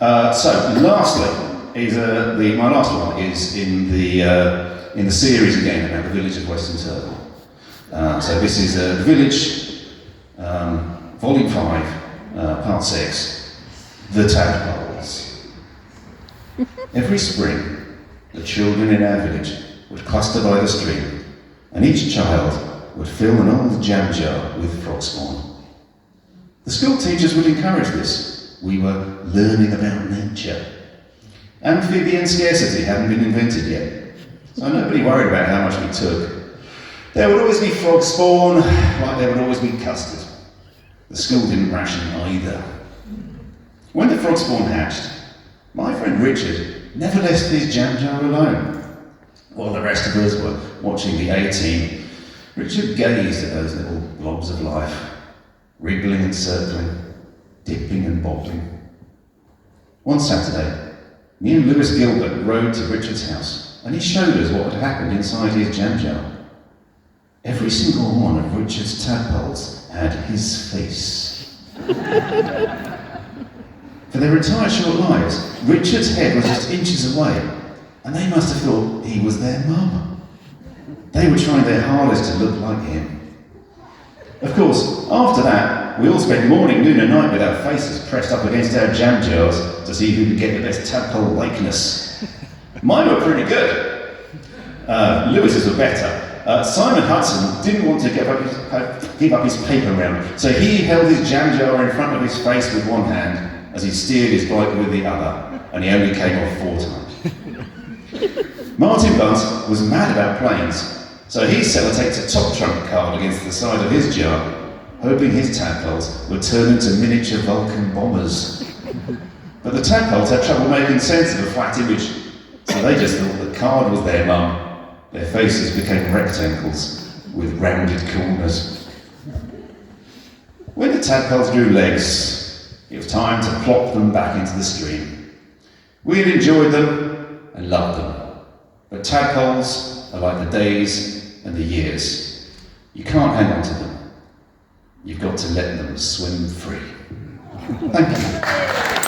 Lastly, my last one is in the series again about the village of Western Turtle. So this is the village, volume 5, part 6, the Tadpoles. Every spring, the children in our village would cluster by the stream, and each child would fill an old jam jar with frog spawn. The school teachers would encourage this. We were learning about nature. Amphibian scarcity hadn't been invented yet, so nobody worried about how much we took. There would always be frog spawn, like there would always be custard. The school didn't ration either. When the frog spawn hatched, my friend Richard never left his jam jar alone. While the rest of us were watching the A-Team, Richard gazed at those little blobs of life, wriggling and circling, dipping and bobbling. One Saturday, me and Lewis Gilbert rode to Richard's house, and he showed us what had happened inside his jam jar. Every single one of Richard's tadpoles had his face. For their entire short lives, Richard's head was just inches away, and they must have thought he was their mum. They were trying their hardest to look like him. Of course, after that, we all spent morning, noon and night with our faces pressed up against our jam jars to see who could get the best tadpole likeness. Mine were pretty good. Lewis's were better. Simon Hudson didn't want to give up his paper round, so he held his jam jar in front of his face with one hand as he steered his bike with the other, and he only came off 4 times. Martin Bunt was mad about planes, so he sellotaped a top trump card against the side of his jar, hoping his tadpoles would turn into miniature Vulcan bombers. But the tadpoles had trouble making sense of a flat image, so they just thought the card was their mum. Their faces became rectangles with rounded corners. When the tadpoles grew legs, it was time to plop them back into the stream. We had enjoyed them and loved them, but tadpoles are like the days and the years. You can't hang on to them. You've got to let them swim free. Thank you.